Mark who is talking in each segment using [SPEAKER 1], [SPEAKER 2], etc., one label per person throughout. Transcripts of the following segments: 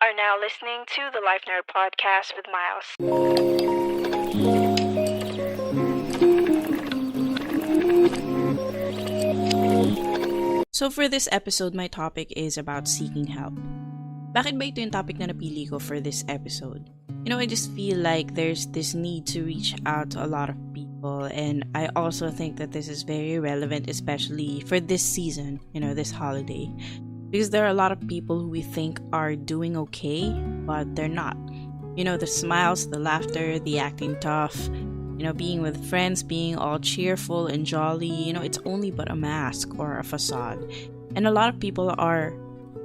[SPEAKER 1] are now listening to the LIFENERD Podcast with Miles.
[SPEAKER 2] So for this episode, my topic is about seeking help. Bakit ba ito yung topic na napili ko for this episode? I just feel like there's this need to reach out to a lot of people, and I also think that this is very relevant, especially for this season, this holiday. Because there are a lot of people who we think are doing okay, but they're not. The smiles, the laughter, the acting tough, being with friends, being all cheerful and jolly, it's only but a mask or a facade. And a lot of people are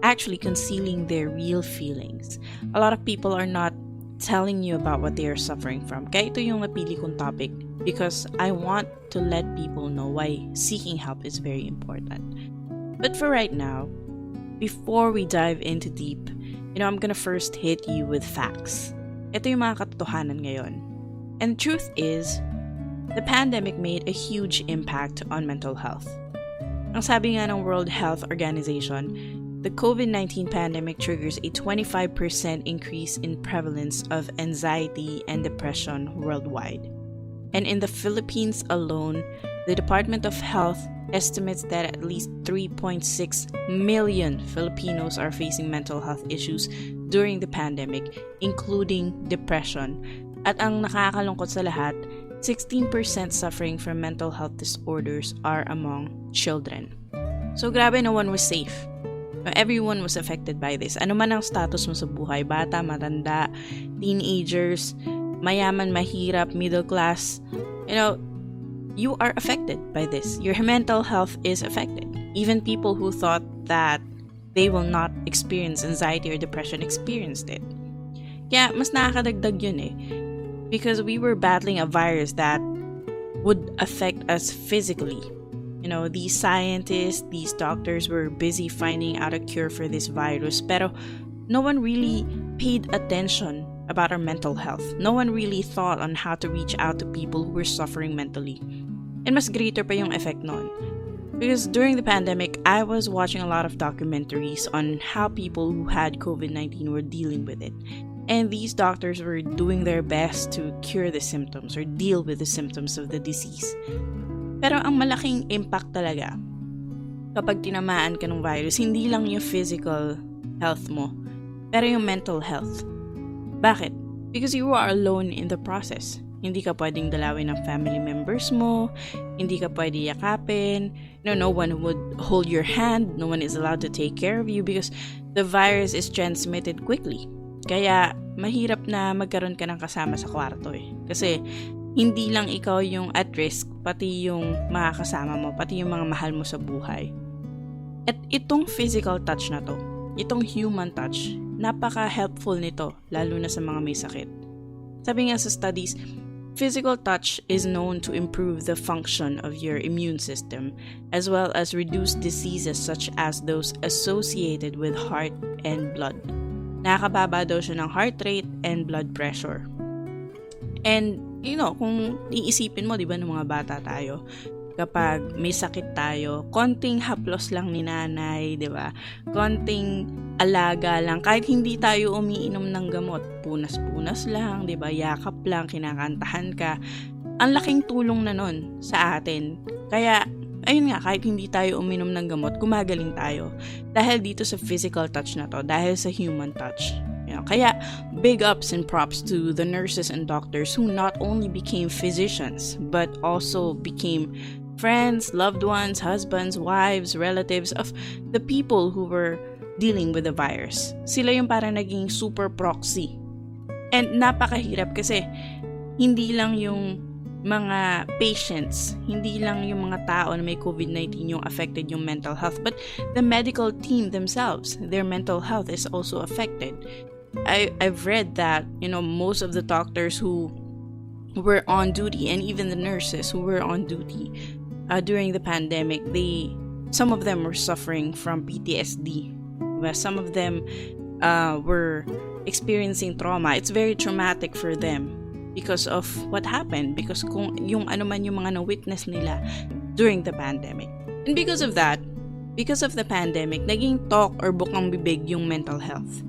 [SPEAKER 2] actually concealing their real feelings. A lot of people are not telling you about what they are suffering from. Kaya ito yung napili kong topic because I want to let people know why seeking help is very important. But for right now, before we dive into deep, I'm gonna first hit you with facts. Ito yung mga katotohanan ngayon. And the truth is, the pandemic made a huge impact on mental health. Ang sabi nga ng World Health Organization, the COVID-19 pandemic triggers a 25% increase in prevalence of anxiety and depression worldwide. And in the Philippines alone, the Department of Health estimates that at least 3.6 million Filipinos are facing mental health issues during the pandemic, including depression. At ang nakakalungkot sa lahat, 16% suffering from mental health disorders are among children. So grabe, no one was safe. Everyone was affected by this. Ano man ang status mo sa buhay, bata, matanda, teenagers, mayaman, mahirap, middle class, you are affected by this. Your mental health is affected. Even people who thought that they will not experience anxiety or depression experienced it. Kaya mas nakakadagdag yun because we were battling a virus that would affect us physically. These scientists, these doctors were busy finding out a cure for this virus, pero no one really paid attention about our mental health. No one really thought on how to reach out to people who were suffering mentally. And mas greater pa yung effect nun. Because during the pandemic, I was watching a lot of documentaries on how people who had COVID-19 were dealing with it. And these doctors were doing their best to cure the symptoms or deal with the symptoms of the disease. Pero ang malaking impact talaga kapag tinamaan ka ng virus, hindi lang yung physical health mo, pero yung mental health. Bakit? Because you are alone in the process. Hindi ka pwedeng dalawin ng family members mo, hindi ka pwede yakapin, no one would hold your hand, no one is allowed to take care of you because the virus is transmitted quickly. Kaya mahirap na magkaroon ka ng kasama sa kwarto Kasi hindi lang ikaw yung at risk, pati yung mga kasama mo, pati yung mga mahal mo sa buhay. At itong physical touch na to, itong human touch, napaka-helpful nito, lalo na sa mga may sakit. Sabi nga sa studies, physical touch is known to improve the function of your immune system, as well as reduce diseases such as those associated with heart and blood. Nakakababa daw siya ng heart rate and blood pressure. And kung iisipin mo, di ba, ng mga bata tayo, kapag may sakit tayo, konting haplos lang ni nanay, di ba? Konting alaga lang, kahit hindi tayo umiinom ng gamot, punas-punas lang, di ba? Yakap lang, kinakantahan ka. Ang laking tulong na nun sa atin. Kaya, ayun nga, kahit hindi tayo uminom ng gamot, gumagaling tayo. Dahil dito sa physical touch na to, dahil sa human touch. Kaya big ups and props to the nurses and doctors who not only became physicians but also became friends, loved ones, husbands, wives, relatives of the people who were dealing with the virus. Sila yung parang naging super proxy. And napakahirap kasi hindi lang yung mga patients, hindi lang yung mga tao na may COVID-19 yung affected yung mental health, but the medical team themselves, their mental health is also affected. I've read that, most of the doctors who were on duty and even the nurses who were on duty during the pandemic, some of them were suffering from PTSD. Some of them were experiencing trauma. It's very traumatic for them because of what happened, because kung yung ano man yung mga na-witness nila during the pandemic. And because of that, because of the pandemic, naging talk or bukang bibig yung mental health.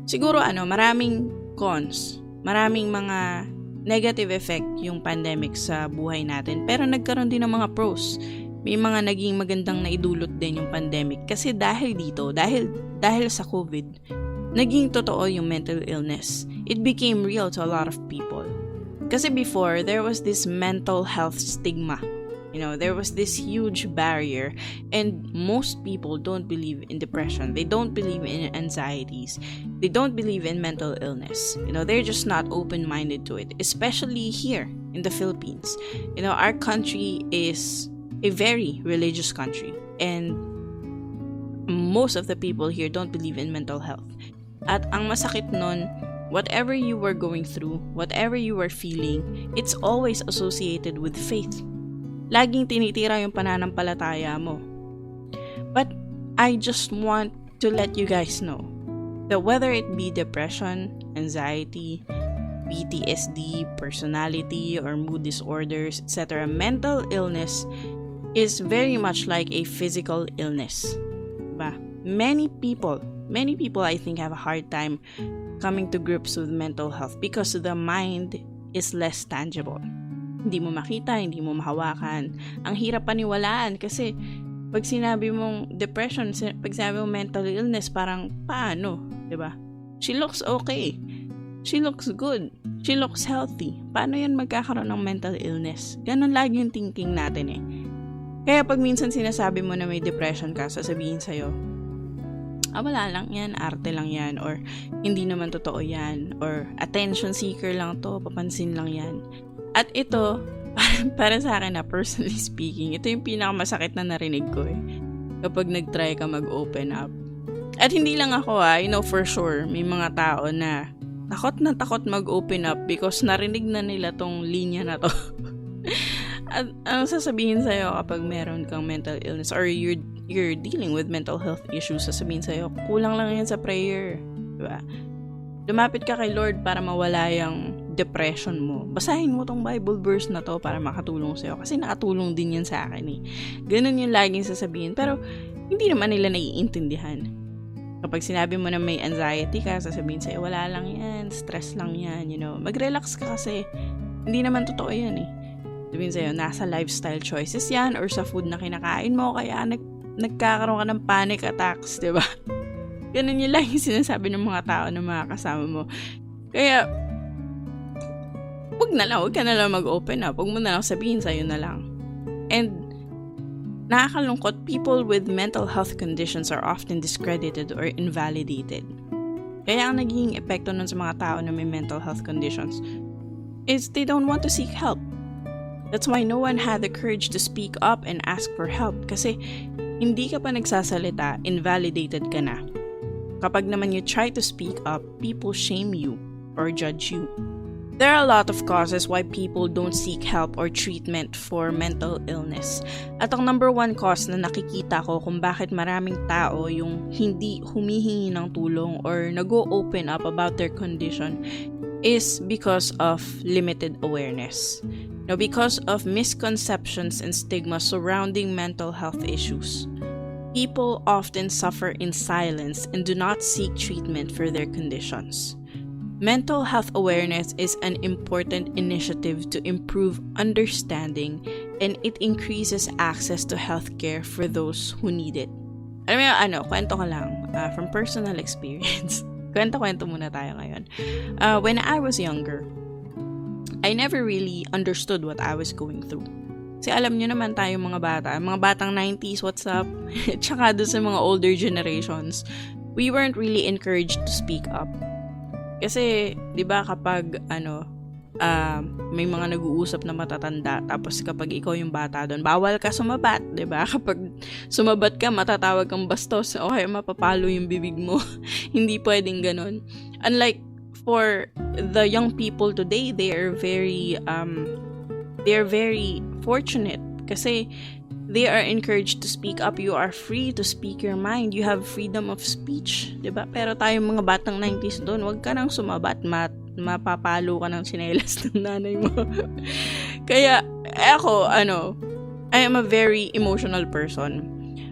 [SPEAKER 2] siguro maraming cons, maraming mga negative effect yung pandemic sa buhay natin. Pero nagkaroon din ng mga pros. May mga naging magandang naidulot din yung pandemic. Kasi dahil dito, dahil sa COVID, naging totoo yung mental illness. It became real to a lot of people. Kasi before, there was this mental health stigma. There was this huge barrier, and most people don't believe in depression. They don't believe in anxieties. They don't believe in mental illness. They're just not open-minded to it, especially here in the Philippines. Our country is a very religious country, and most of the people here don't believe in mental health. At ang masakit nun, whatever you were going through, whatever you were feeling, it's always associated with faith. Laging tinitira yung pananampalataya mo. But I just want to let you guys know that whether it be depression, anxiety, PTSD, personality, or mood disorders, etc., mental illness is very much like a physical illness. Diba? Many people I think have a hard time coming to grips with mental health because the mind is less tangible. Hindi mo makita, hindi mo mahawakan. Ang hirap paniwalaan kasi pag sinabi mong depression, pag sinabi mong mental illness, parang paano? Diba? She looks okay. She looks good. She looks healthy. Paano yan magkakaroon ng mental illness? Ganon lagi yung thinking natin eh. Kaya pag minsan sinasabi mo na may depression ka, sasabihin sa'yo, wala lang yan, arte lang yan, or hindi naman totoo yan, or attention seeker lang to, papansin lang yan. At ito, para sa akin na personally speaking, ito yung pinakamasakit na narinig ko eh. Kapag nag-try ka mag-open up. At hindi lang ako for sure, may mga tao na takot mag-open up because narinig na nila tong linya na to. At ang sasabihin sa'yo kapag meron kang mental illness or you're dealing with mental health issues, sasabihin sa'yo, kulang lang yan sa prayer. Diba? Lumapit ka kay Lord para mawala yung depression mo. Basahin mo tong Bible verse na to para makatulong sa'yo. Kasi nakatulong din yan sa akin eh. Ganun yung laging sasabihin. Pero, hindi naman nila naiintindihan. Kapag sinabi mo na may anxiety ka, sasabihin sa'yo, wala lang yan, stress lang yan, Mag-relax ka kasi. Hindi naman totoo yan eh. Sabihin sa'yo, nasa lifestyle choices yan or sa food na kinakain mo, kaya nagkakaroon ka ng panic attacks, diba? Ganun yung laging sinasabi ng mga tao na mga kasama mo. Kaya, wag ka na lang mag-open up. Wag mo na lang sabihin sa'yo na lang. And, nakakalungkot, people with mental health conditions are often discredited or invalidated. Kaya ang naging epekto nun sa mga tao na may mental health conditions is they don't want to seek help. That's why no one had the courage to speak up and ask for help. Kasi, hindi ka pa nagsasalita, invalidated ka na. Kapag naman you try to speak up, people shame you or judge you. There are a lot of causes why people don't seek help or treatment for mental illness. At ang number one cause na nakikita ko kung bakit maraming tao yung hindi humihingi ng tulong or nag-open up about their condition is because of limited awareness. Because of misconceptions and stigma surrounding mental health issues. People often suffer in silence and do not seek treatment for their conditions. Mental health awareness is an important initiative to improve understanding, and it increases access to healthcare for those who need it. Kwento ko lang from personal experience. Kwento muna tayo ngayon. When I was younger, I never really understood what I was going through. Kasi alam nyo naman tayo mga batang 90s, what's up? Tsaka doon sa mga older generations, we weren't really encouraged to speak up. Kasi, di ba kapag, may mga nag-uusap na matatanda, tapos kapag ikaw yung bata doon, bawal ka sumabat, di ba? Kapag sumabat ka, matatawag kang bastos, o kaya mapapalo yung bibig mo. Hindi pwedeng ganun. Unlike for the young people today, they are very fortunate kasi they are encouraged to speak up. You are free to speak your mind. You have freedom of speech, diba? Pero tayong mga batang 90s doon, wag ka nang sumabat, mapapalo ka ng tsinelas ng nanay mo. Kaya ako, I am a very emotional person.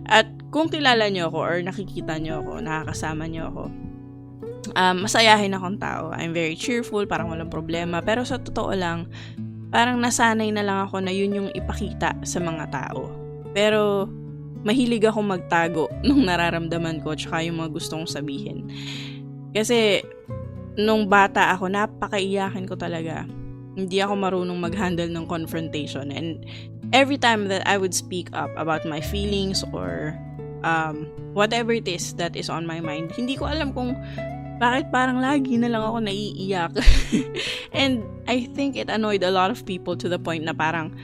[SPEAKER 2] At kung kilala nyo ako or nakikita nyo ako, nakakasama nyo ako, masayahin akong tao. I'm very cheerful, parang walang problema. Pero sa totoo lang, parang nasanay na lang ako na yun yung ipakita sa mga tao. Pero mahilig ako magtago nung nararamdaman ko tsaka yung mga gustong sabihin. Kasi nung bata ako, napakaiyakin ko talaga. Hindi ako marunong mag-handle ng confrontation. And every time that I would speak up about my feelings or whatever it is that is on my mind, hindi ko alam kung bakit parang lagi na lang ako naiiyak. And I think it annoyed a lot of people to the point na parang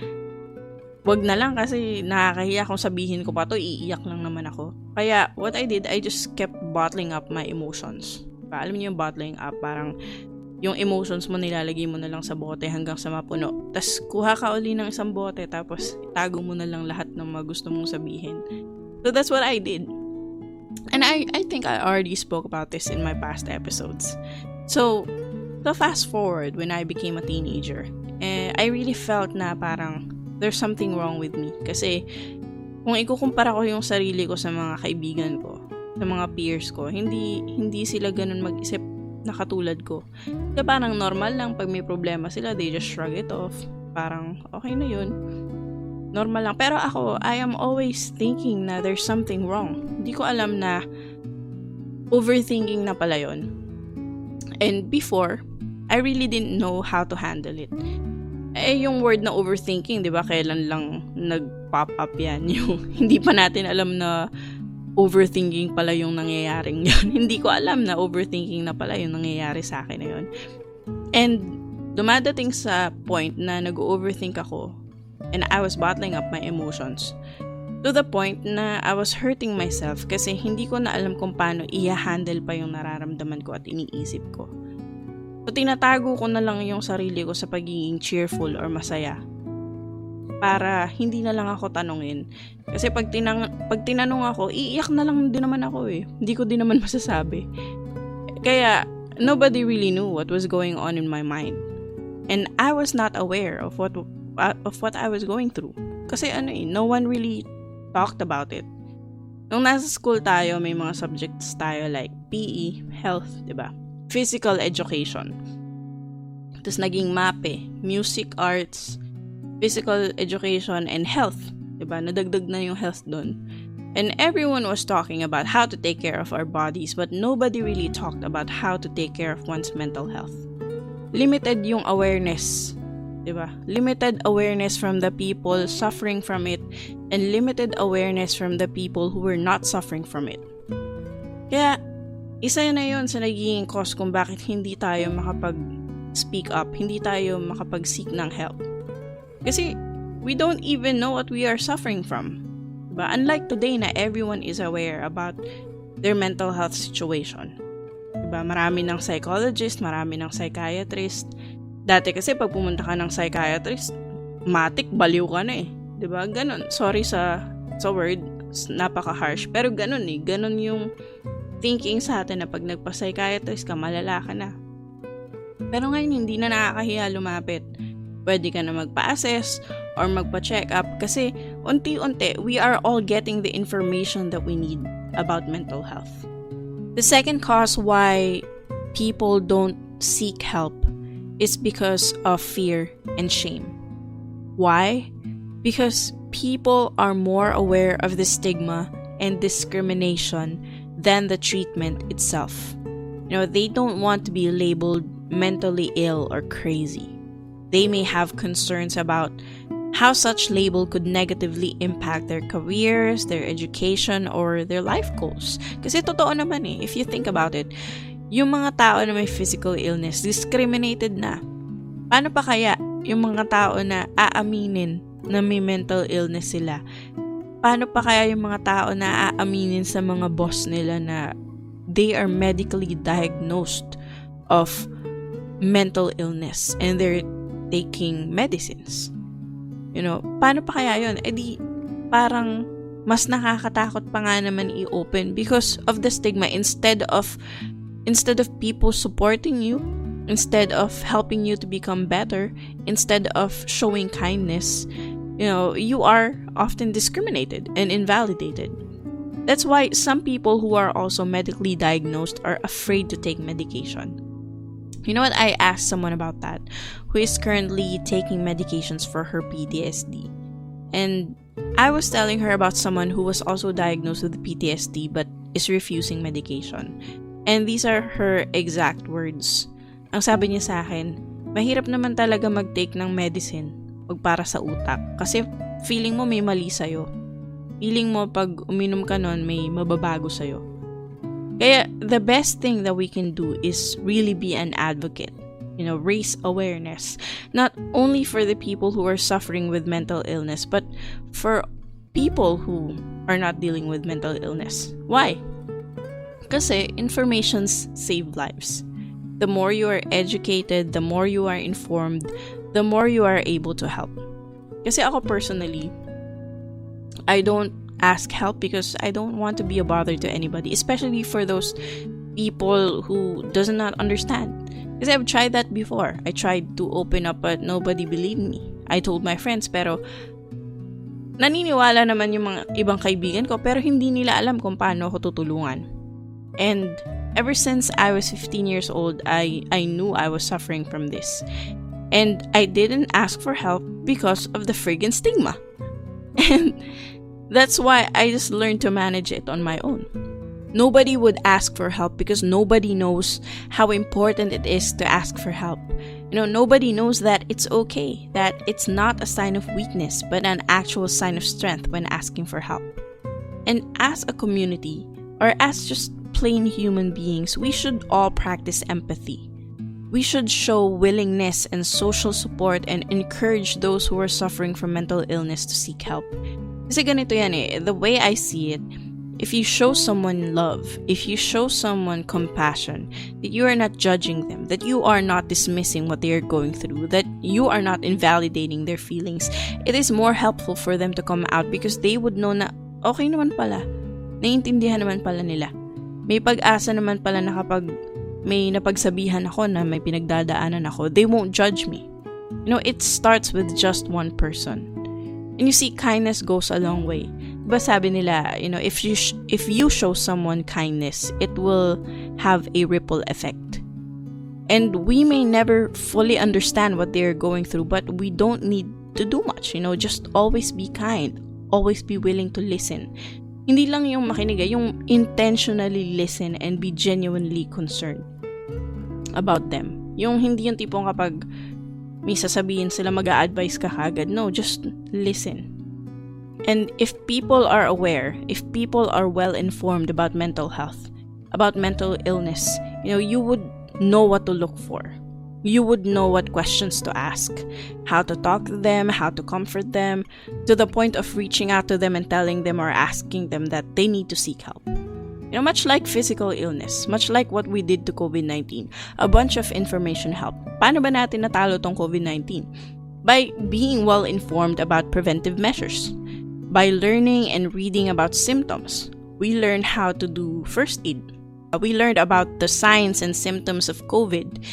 [SPEAKER 2] wag na lang kasi nakakahiya kung sabihin ko pa to, iiyak lang naman ako. Kaya what I did, I just kept bottling up my emotions. Alam niyo yung bottling up, parang yung emotions mo nilalagay mo na lang sa bote hanggang sa mapuno. Tapos kuha ka uli ng isang bote tapos itago mo na lang lahat ng mga gusto mong sabihin. So that's what I did. And I think I already spoke about this in my past episodes. So fast forward when I became a teenager, I really felt na parang there's something wrong with me. Kasi kung ikukumpara ko yung sarili ko sa mga kaibigan ko, sa mga peers ko, hindi sila ganun mag-isip na katulad ko. Kaya parang normal lang pag may problema sila, they just shrug it off. Parang okay na yun. Normal lang. Pero ako, I am always thinking na there's something wrong. Hindi ko alam na overthinking na pala yun. And before, I really didn't know how to handle it. Yung word na overthinking, di ba, kailan lang nag-pop up yan? Yung hindi pa natin alam na overthinking pala yung nangyayaring yun. Hindi ko alam na overthinking na pala yung nangyayari sa akin na yun. And dumadating sa point na nag-overthink ako and I was bottling up my emotions to the point na I was hurting myself kasi hindi ko na alam kung paano i-handle pa yung nararamdaman ko at iniisip ko. So tinatago ko na lang yung sarili ko sa pagiging cheerful or masaya para hindi na lang ako tanungin. Kasi pag tinanong ako, iiyak na lang din naman ako eh. Hindi ko din naman masasabi. Kaya, nobody really knew what was going on in my mind. And I was not aware of what I was going through. Kasi no one really talked about it. Nung nasa school tayo, may mga subjects tayo like PE, health, diba? Physical education. Tapos naging MAPE, music, arts, physical education, and health. Diba? Nadagdag na yung health dun. And everyone was talking about how to take care of our bodies, but nobody really talked about how to take care of one's mental health. Limited yung awareness. Diba? Limited awareness from the people suffering from it, and limited awareness from the people who were not suffering from it. Kaya, isa na yun sa nagiging cause kung bakit hindi tayo makapag-speak up, hindi tayo makapag-seek ng help. Kasi we don't even know what we are suffering from. Diba? Unlike today na everyone is aware about their mental health situation. Diba? Marami ng psychologist, marami ng psychiatrist. Dati kasi pag pumunta ka ng psychiatrist, matik, baliw ka na eh. Diba? Ganon. Sorry sa word, napaka-harsh. Pero ganon eh. Ganon yung thinking sa atin na pag nagpa-psychiatrist ka, malala ka na. Pero ngayon, hindi na nakakahiya lumapit. Pwede ka na magpa-assess or magpa-check up kasi unti-unti, we are all getting the information that we need about mental health. The second cause why people don't seek help is because of fear and shame. Why? Because people are more aware of the stigma and discrimination than the treatment itself. They don't want to be labeled mentally ill or crazy. They may have concerns about how such label could negatively impact their careers, their education, or their life goals. Kasi totoo naman eh, if you think about it, yung mga tao na may physical illness, discriminated na. Paano pa kaya yung mga tao na aaminin na may mental illness sila? Paano pa kaya yung mga tao na aaminin sa mga boss nila na they are medically diagnosed of mental illness and they're taking medicines? Paano pa kaya yun? Parang mas nakakatakot pa nga naman i-open because of the stigma. Instead of people supporting you, instead of helping you to become better, instead of showing kindness, you are often discriminated and invalidated. That's why some people who are also medically diagnosed are afraid to take medication. You know what? I asked someone about that who is currently taking medications for her PTSD. And I was telling her about someone who was also diagnosed with PTSD but is refusing medication. And these are her exact words. Ang sabi niya sa akin, mahirap naman talaga mag-take ng medicine pag para sa utak. Kasi feeling mo may mali sa'yo. Feeling mo pag uminom ka nun, may mababago sa'yo. Kaya the best thing that we can do is really be an advocate. Raise awareness. Not only for the people who are suffering with mental illness, but for people who are not dealing with mental illness. Why? Kasi informations save lives. The more you are educated, the more you are informed, the more you are able to help. Kasi ako personally, I don't ask help because I don't want to be a bother to anybody, especially for those people who does not understand. Because I've tried that before. I tried to open up but nobody believed me. I told my friends pero naniniwala naman yung mga ibang kaibigan ko pero hindi nila alam kung paano ako tutulungan. And ever since I was 15 years old, I knew I was suffering from this. And I didn't ask for help because of the friggin' stigma. And that's why I just learned to manage it on my own. Nobody would ask for help because nobody knows how important it is to ask for help. Nobody knows that it's okay, that it's not a sign of weakness, but an actual sign of strength when asking for help. And as a community, or as just plain human beings, we should all practice empathy. We should show willingness and social support and encourage those who are suffering from mental illness to seek help. Kasi ganito yan the way I see it, if you show someone love, if you show someone compassion, that you are not judging them, that you are not dismissing what they are going through, that you are not invalidating their feelings, it is more helpful for them to come out because they would know na okay naman pala, naiintindihan naman pala nila. May pag-asa naman pala na kapag may napagsabihan ako na may pinagdadaanan ako, they won't judge me. It starts with just one person. And you see, kindness goes a long way. Diba sabi nila, if you show someone kindness, it will have a ripple effect. And we may never fully understand what they're going through, but we don't need to do much. Just always be kind. Always be willing to listen. Hindi lang yung makinig, yung intentionally listen and be genuinely concerned about them. Yung hindi yung tipong kapag may sasabihin sila mag-a-advise ka kagad. No, just listen. And if people are aware, if people are well informed about mental health, about mental illness, you would know what to look for. You would know what questions to ask, how to talk to them, how to comfort them, to the point of reaching out to them and telling them or asking them that they need to seek help. Much like physical illness, much like what we did to COVID-19, a bunch of information helped. Paano ba natin natalo tong COVID-19? By being well informed about preventive measures. By learning and reading about symptoms. We learned how to do first aid. We learned about the signs and symptoms of COVID.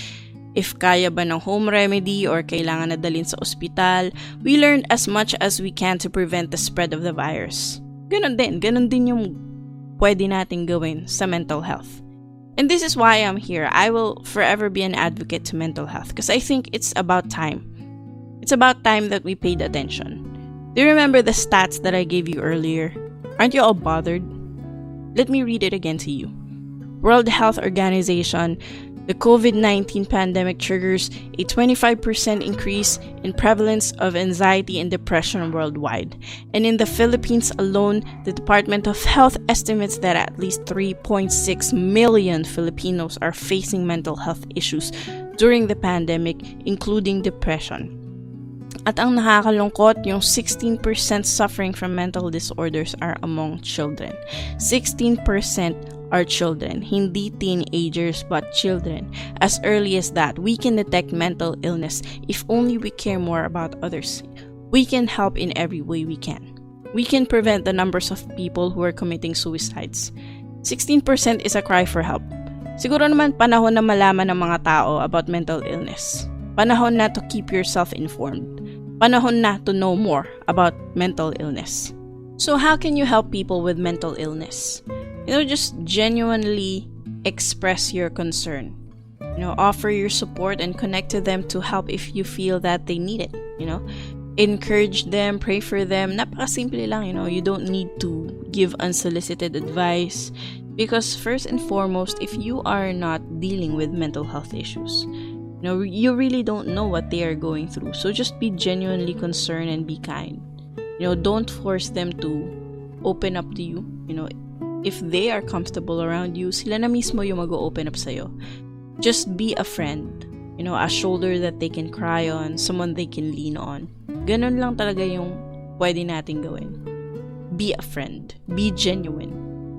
[SPEAKER 2] If kaya ba ng home remedy or kailangan na dalhin sa ospital, we learned as much as we can to prevent the spread of the virus. Ganon din yung pwede nating gawin sa mental health. And this is why I'm here. I will forever be an advocate to mental health because I think it's about time. It's about time that we paid attention. Do you remember the stats that I gave you earlier? Aren't you all bothered? Let me read it again to you. World Health Organization, the COVID-19 pandemic triggers a 25% increase in prevalence of anxiety and depression worldwide. And in the Philippines alone, the Department of Health estimates that at least 3.6 million Filipinos are facing mental health issues during the pandemic, including depression. At ang nakakalungkot, yung 16% suffering from mental disorders are among children. 16% are children, hindi teenagers but children. As early as that, we can detect mental illness if only we care more about others. We can help in every way we can. We can prevent the numbers of people who are committing suicides. 16% is a cry for help. Siguro naman panahon na malaman ng mga tao about mental illness. Panahon na to keep yourself informed. Panahon na to know more about mental illness. So how can you help people with mental illness? Just genuinely express your concern. Offer your support and connect to them to help if you feel that they need it. Encourage them, pray for them. Napakasimple lang, you don't need to give unsolicited advice. Because first and foremost, if you are not dealing with mental health issues, you really don't know what they are going through. So just be genuinely concerned and be kind. Don't force them to open up to you. If they are comfortable around you, sila na mismo yung mag-open up sa'yo. Just be a friend. A shoulder that they can cry on, someone they can lean on. Ganun lang talaga yung pwede nating gawin. Be a friend. Be genuine.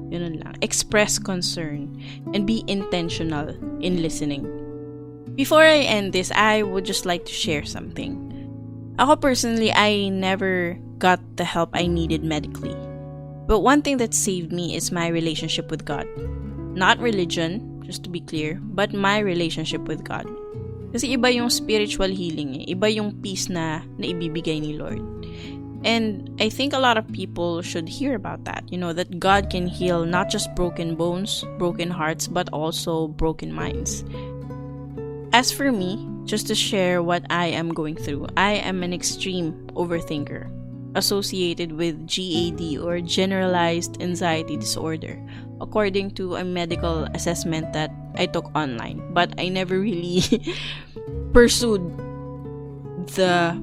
[SPEAKER 2] Ganun lang. Express concern and be intentional in listening. Before I end this, I would just like to share something. Ako personally, I never got the help I needed medically. But one thing that saved me is my relationship with God. Not religion, just to be clear, but my relationship with God. Kasi iba yung spiritual healing Iba yung peace na ibibigay ni Lord. And I think a lot of people should hear about that. That God can heal not just broken bones, broken hearts, but also broken minds. As for me, just to share what I am going through, I am an extreme overthinker associated with GAD or Generalized Anxiety Disorder, according to a medical assessment that I took online. But I never really pursued the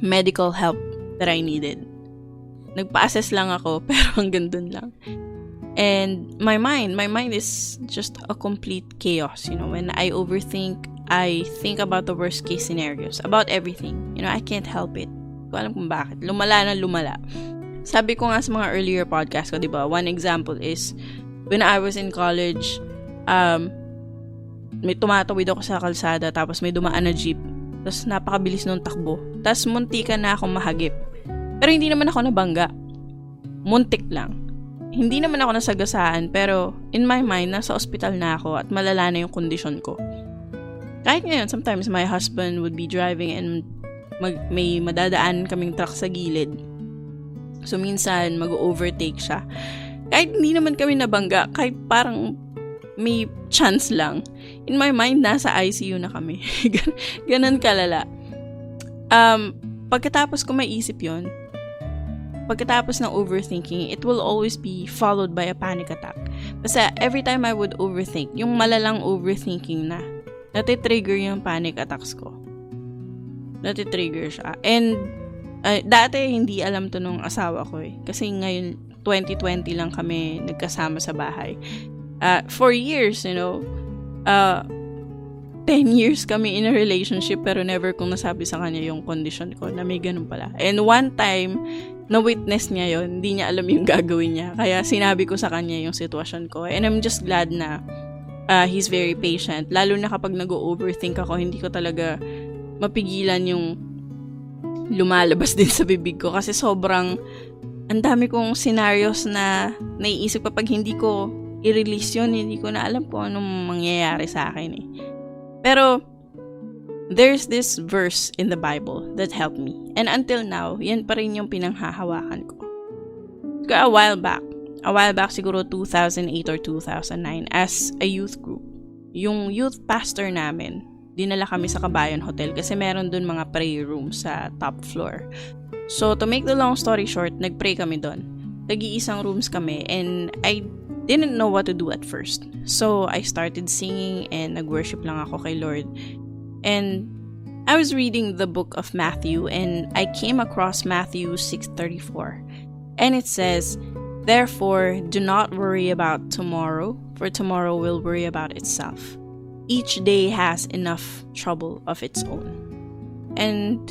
[SPEAKER 2] medical help that I needed. Nagpa-assess lang ako, pero hanggang dun lang. And my mind is just a complete chaos. When I overthink, I think about the worst case scenarios, about everything. I can't help it. Hindi ko alam kung bakit. Lumala na lumala. Sabi ko nga sa mga earlier podcast ko, diba? One example is, when I was in college, may tumatawid ako sa kalsada, tapos may dumaan na jeep. Tapos napakabilis nung takbo. Tapos muntikan na akong mahagip. Pero hindi naman ako nabangga. Muntik lang. Hindi naman ako nasagasaan, pero in my mind, nasa ospital na ako at malala na yung kondisyon ko. Kahit ngayon, sometimes my husband would be driving and may madadaan kaming truck sa gilid. So minsan, mag-overtake siya. Kahit hindi naman kami nabangga, kahit parang may chance lang. In my mind, nasa ICU na kami. Ganun kalala. Pagkatapos ko maisip yon, pagkatapos ng overthinking, it will always be followed by a panic attack. Basta every time I would overthink, yung malalang overthinking na, natitrigger yung panic attacks ko. Natitrigger siya. And dati hindi alam to nung asawa ko Kasi ngayon, 2020 lang kami nagkasama sa bahay. For years, 10 years kami in a relationship pero never kong nasabi sa kanya yung condition ko na may ganun pala. And one time, na-witness niya yon, hindi niya alam yung gagawin niya. Kaya sinabi ko sa kanya yung sitwasyon ko. And I'm just glad na he's very patient. Lalo na kapag nag-overthink ako, hindi ko talaga mapigilan yung lumalabas din sa bibig ko. Kasi sobrang, ang dami kong scenarios na naiisip kapag hindi ko i-release yun, hindi ko na alam kung anong mangyayari sa akin Pero, there's this verse in the Bible that helped me. And until now, yan pa rin yung pinanghahawakan ko. A while back, siguro 2008 or 2009, as a youth group, yung youth pastor namin, dinala kami sa Kabayan Hotel kasi meron dun mga prayer room sa top floor. So, to make the long story short, nagpray kami dun. Nag-iisang rooms kami and I didn't know what to do at first. So, I started singing and nag-worship lang ako kay Lord. And I was reading the book of Matthew and I came across Matthew 6:34. And it says, "Therefore, do not worry about tomorrow, for tomorrow will worry about itself. Each day has enough trouble of its own." And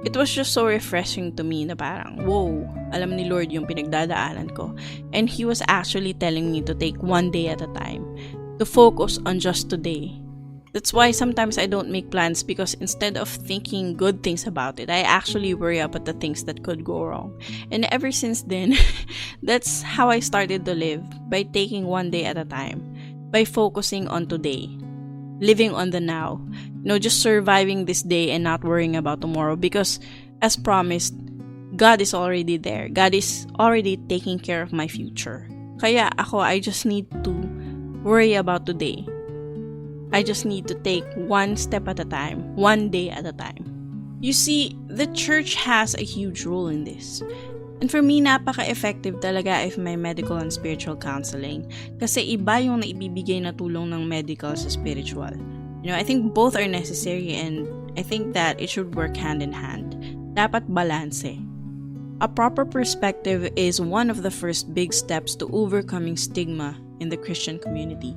[SPEAKER 2] it was just so refreshing to me na parang, whoa, alam ni Lord yung pinagdadaanan ko. And He was actually telling me to take one day at a time, to focus on just today. That's why sometimes I don't make plans because instead of thinking good things about it, I actually worry about the things that could go wrong. And ever since then, that's how I started to live, by taking one day at a time, by focusing on today, living on the now. Just surviving this day and not worrying about tomorrow because, as promised, God is already there. God is already taking care of my future. Kaya ako, I just need to worry about today. I just need to take one step at a time, one day at a time. You see, the church has a huge role in this. And for me, napaka-effective talaga if may medical and spiritual counseling. Kasi iba yung naibibigay na tulong ng medical sa spiritual. I think both are necessary and I think that it should work hand in hand. Dapat balanse. A proper perspective is one of the first big steps to overcoming stigma in the Christian community.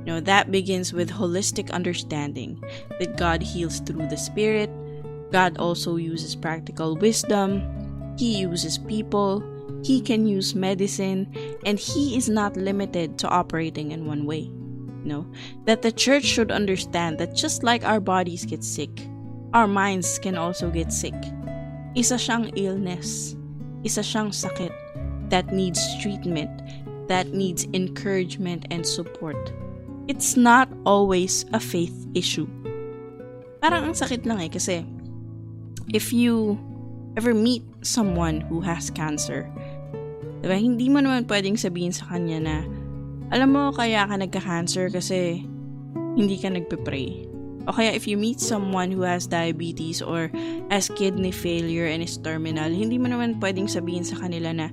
[SPEAKER 2] That begins with holistic understanding that God heals through the Spirit. God also uses practical wisdom. He uses people. He can use medicine. And He is not limited to operating in one way. That the church should understand that just like our bodies get sick, our minds can also get sick. Isa siyang illness. Isa siyang sakit that needs treatment, that needs encouragement and support. It's not always a faith issue. Parang ang sakit lang kasi if you ever meet someone who has cancer, diba, hindi mo naman pwedeng sabihin sa kanya na, alam mo, kaya ka nagka-cancer kasi hindi ka nagpe-pray. O kaya if you meet someone who has diabetes or has kidney failure and is terminal, hindi mo naman pwedeng sabihin sa kanila na,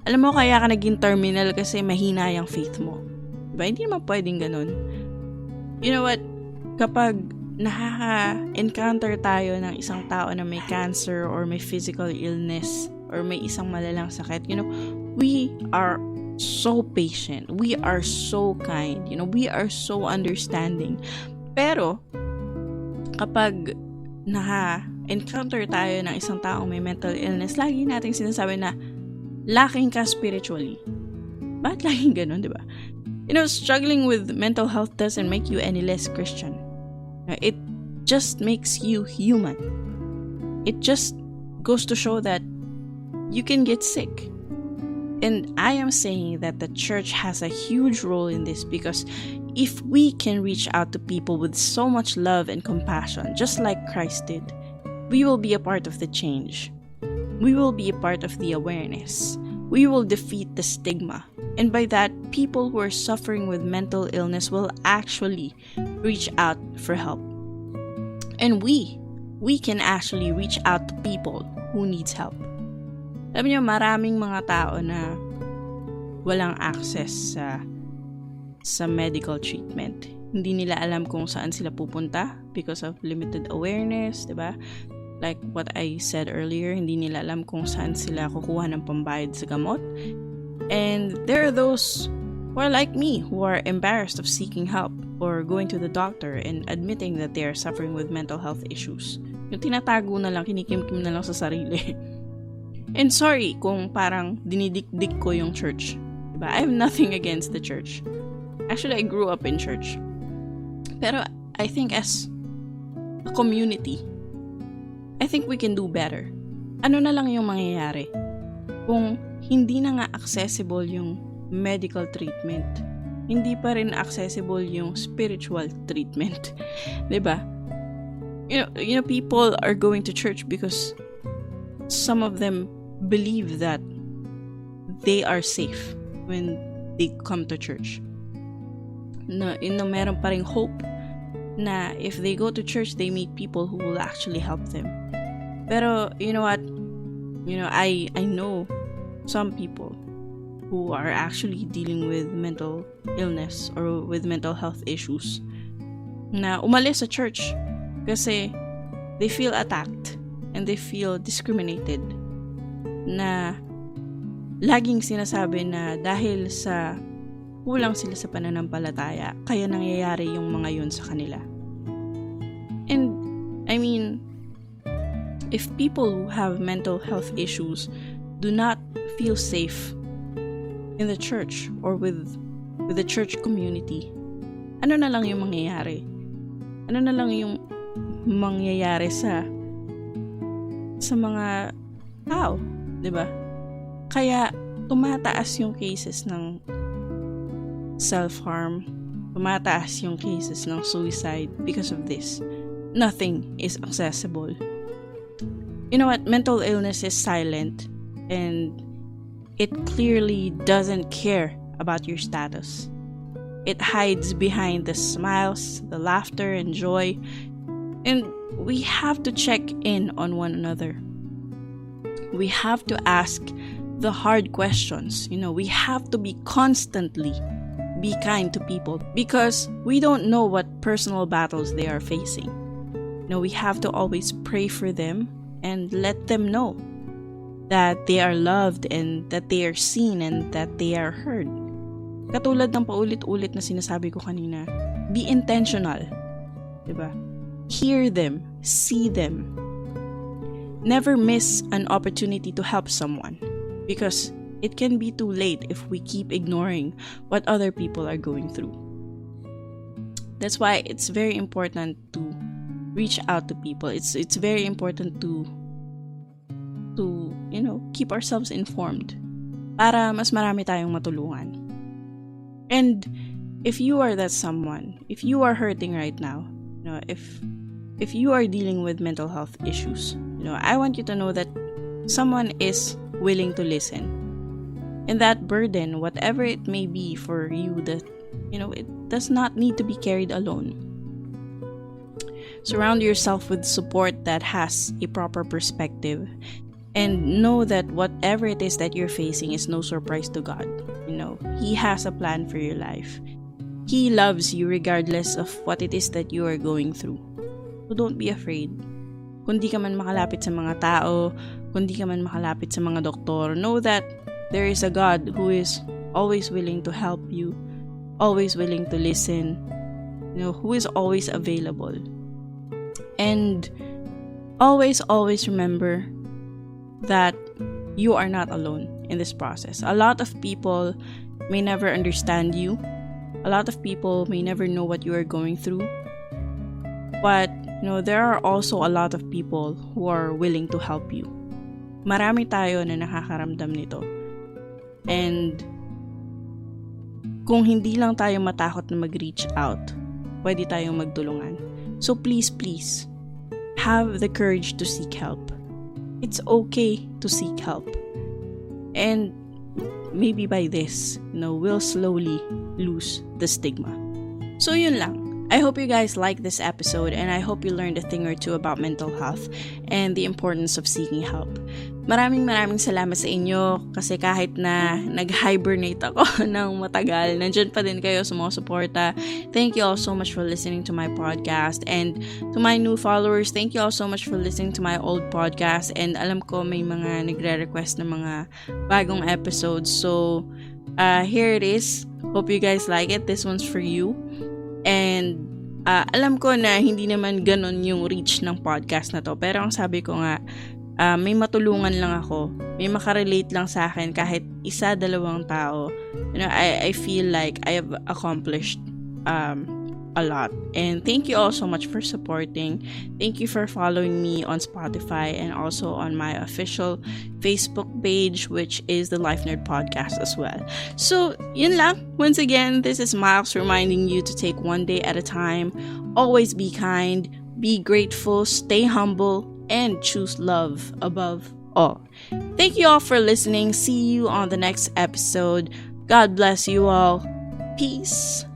[SPEAKER 2] alam mo, kaya ka naging terminal kasi mahina yung faith mo. Diba? Hindi naman pwedeng ganun. You know what? Kapag nakaka-encounter tayo ng isang tao na may cancer or may physical illness or may isang malalang sakit, we are so patient. We are so kind. We are so understanding. Pero, kapag naka-encounter tayo ng isang taong may mental illness, lagi nating sinasabi na lacking ka spiritually. Bakit laging ganun, di ba? Struggling with mental health doesn't make you any less Christian. It just makes you human. It just goes to show that you can get sick. And I am saying that the church has a huge role in this because if we can reach out to people with so much love and compassion, just like Christ did, we will be a part of the change. We will be a part of the awareness. We will defeat the stigma. And by that, people who are suffering with mental illness will actually reach out for help. And we can actually reach out to people who needs help. Alam niyo, maraming mga tao na walang access sa medical treatment. Hindi nila alam kung saan sila pupunta because of limited awareness, diba? Like what I said earlier, hindi nila alam kung saan sila kukuha ng pambayad sa gamot. And there are those who are like me, who are embarrassed of seeking help or going to the doctor and admitting that they are suffering with mental health issues. Yung tinatago na lang, kinikimkim na lang sa sarili. And sorry kung parang dinidikdik ko yung church. Diba? I have nothing against the church. Actually, I grew up in church. Pero I think as a community, I think we can do better. Ano na lang yung mangyayari kung hindi na nga accessible yung medical treatment, hindi pa rin accessible yung spiritual treatment. Diba? You know, people are going to church because some of them believe that they are safe when they come to church. Meron pa ring hope na if they go to church, they meet people who will actually help them. Pero, you know what? I know some people who are actually dealing with mental illness or with mental health issues na umalis sa church kasi they feel attacked and they feel discriminated, na laging sinasabi na dahil sa kulang sila sa pananampalataya kaya nangyayari yung mga yun sa kanila. And I mean, if people who have mental health issues do not feel safe in the church or with the church community, ano na lang yung mangyayari? Ano na lang yung mangyayari sa mga tao, 'di ba? Kaya tumataas yung cases ng self-harm, tumataas yung cases ng suicide because of this. Nothing is accessible. You know what? Mental illness is silent, and it clearly doesn't care about your status. It hides behind the smiles, the laughter, and joy. And we have to check in on one another. We have to ask the hard questions. We have to be constantly be kind to people because we don't know what personal battles they are facing. We have to always pray for them and let them know that they are loved and that they are seen and that they are heard. Katulad ng paulit-ulit na sinasabi ko kanina, be intentional. Diba? Hear them, see them. Never miss an opportunity to help someone because it can be too late if we keep ignoring what other people are going through. That's why it's very important to reach out to people. It's very important to keep ourselves informed para mas marami tayong matulungan. And if you are that someone, if you are hurting right now, if you are dealing with mental health issues, I want you to know that someone is willing to listen. And that burden, whatever it may be for you, that it does not need to be carried alone. Surround yourself with support that has a proper perspective, and know that whatever it is that you're facing is no surprise to God. He has a plan for your life. He loves you regardless of what it is that you are going through. So don't be afraid. Kung di ka man makalapit sa mga tao, kung di ka man makalapit sa mga doktor, know that there is a God who is always willing to help you, always willing to listen, who is always available. And always remember that you are not alone in this process. A lot of people may never understand you. A lot of people may never know what you are going through. But, there are also a lot of people who are willing to help you. Marami tayo na nakakaramdam nito. And kung hindi lang tayo matakot na mag-reach out, pwede tayong magtulungan. So please, have the courage to seek help. It's okay to seek help. And maybe by this, we'll slowly lose the stigma. So yun lang. I hope you guys like this episode, and I hope you learned a thing or two about mental health and the importance of seeking help. Maraming salamat sa inyo kasi kahit na nag-hibernate ako ng matagal, nandyan pa din kayo sumusuporta. Thank you all so much for listening to my podcast, and to my new followers, thank you all so much for listening to my old podcast. And alam ko may mga nagre-request ng mga bagong episodes, so here it is. Hope you guys like it. This one's for you. And alam ko na hindi naman ganon yung reach ng podcast na to, pero ang sabi ko nga, may matulungan lang ako, may makarelate lang sa akin kahit isa, dalawang tao. I feel like I have accomplished a lot. And thank you all so much for supporting. Thank you for following me on Spotify and also on my official Facebook page, which is the LIFENERD Podcast as well. So, yun lang. Once again, this is Miles reminding you to take one day at a time. Always be kind, be grateful, stay humble, and choose love above all. Thank you all for listening. See you on the next episode. God bless you all. Peace.